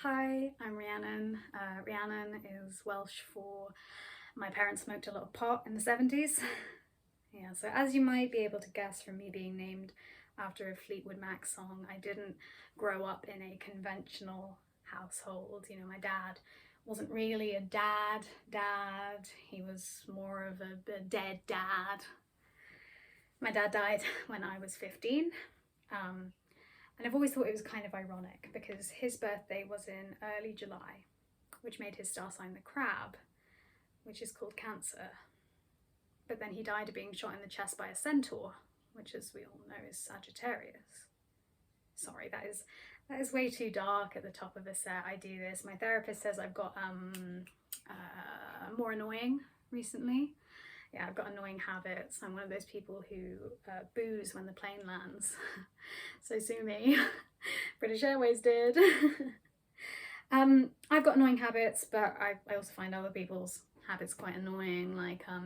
Hi, I'm Rhiannon. Rhiannon is Welsh for my parents smoked a lot of pot in the 70s. Yeah, so as you might be able to guess from me being named after a Fleetwood Mac song, I didn't grow up in a conventional household. You know, my dad wasn't really a dad. He was more of a dead dad. My dad died when I was 15. And I've always thought it was kind of ironic because his birthday was in early July, which made his star sign the crab, which is called Cancer. But then he died of being shot in the chest by a centaur, which, as we all know, is Sagittarius. Sorry, that is way too dark at the top of a set. I do this. My therapist says I've got more annoying recently. Yeah, I've got annoying habits. I'm one of those people who booze when the plane lands. So sue me. British Airways did. I've got annoying habits, but I also find other people's habits quite annoying. Like, I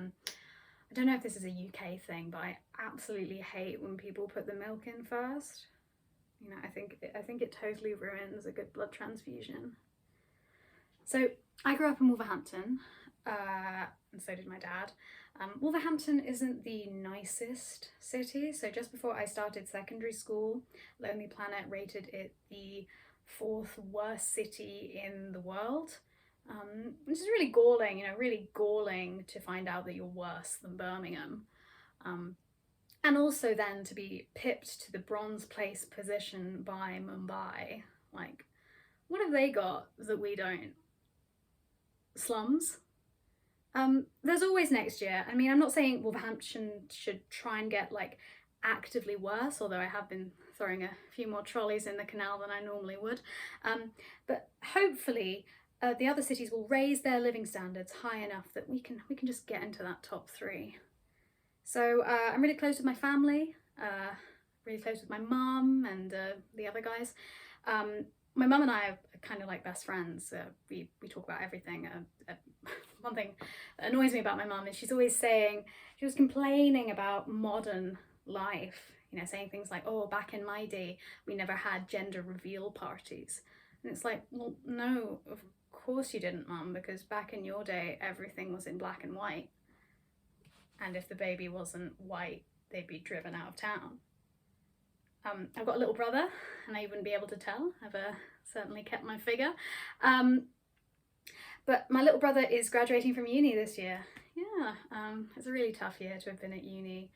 don't know if this is a UK thing, but I absolutely hate when people put the milk in first. You know, I think it totally ruins a good blood transfusion. So I grew up in Wolverhampton, and so did my dad. Wolverhampton isn't the nicest city, so just before I started secondary school, Lonely Planet rated it the 4th worst city in the world, which is really galling, you know, really galling to find out that you're worse than Birmingham. And also then to be pipped to the bronze place position by Mumbai. Like, what have they got that we don't? Slums. There's always next year. I mean, I'm not saying Wolverhampton should try and get like actively worse, although I have been throwing a few more trolleys in the canal than I normally would. But hopefully the other cities will raise their living standards high enough that we can just get into that top 3. So I'm really close with my family, really close with my mum and the other guys. My mum and I are kind of like best friends. We talk about everything. One thing that annoys me about my mum is she was complaining about modern life, you know, saying things like, oh, back in my day, we never had gender reveal parties. And it's like, well, no, of course you didn't, Mum, because back in your day, everything was in black and white. And if the baby wasn't white, they'd be driven out of town. I've got a little brother, and I wouldn't be able to tell. I've certainly kept my figure. But my little brother is graduating from uni this year. Yeah, it's a really tough year to have been at uni.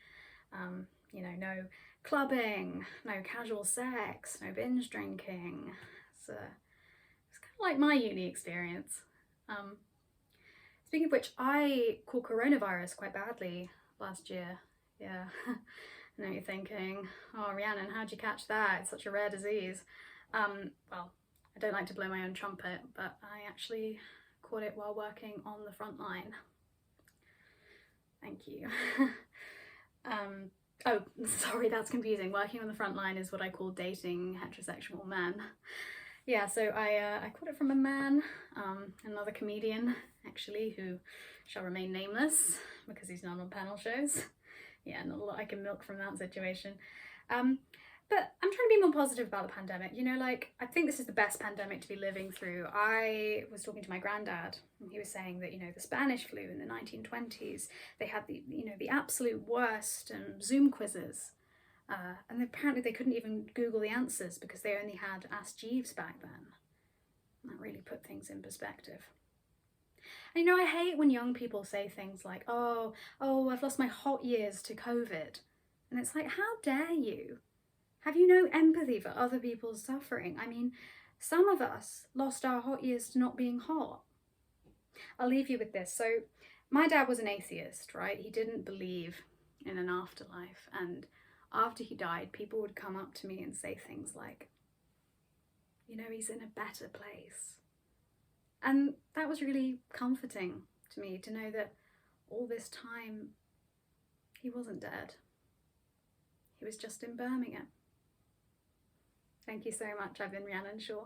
You know, no clubbing, no casual sex, no binge drinking. It's kind of like my uni experience. Speaking of which, I caught coronavirus quite badly last year. Yeah. I know you're thinking, oh, Rhiannon, how'd you catch that? It's such a rare disease. Well, I don't like to blow my own trumpet, but I actually caught it while working on the front line. Thank you. Oh, sorry, that's confusing. Working on the front line is what I call dating heterosexual men. Yeah, so I caught it from a man, another comedian, actually, who shall remain nameless because he's not on panel shows. Yeah, not a lot I can milk from that situation. But I'm trying to be more positive about the pandemic. You know, like, I think this is the best pandemic to be living through. I was talking to my granddad, and he was saying that, you know, the Spanish flu in the 1920s, they had the absolute worst Zoom quizzes. And apparently they couldn't even Google the answers because they only had Ask Jeeves back then. And that really put things in perspective. And, you know, I hate when young people say things like, oh, I've lost my hot years to COVID. And it's like, how dare you? Have you no empathy for other people's suffering? I mean, some of us lost our hot years to not being hot. I'll leave you with this. So my dad was an atheist, right? He didn't believe in an afterlife. And after he died, people would come up to me and say things like, you know, he's in a better place. And that was really comforting to me to know that all this time he wasn't dead. He was just in Birmingham. Thank you so much. I've been Rhiannon Shaw.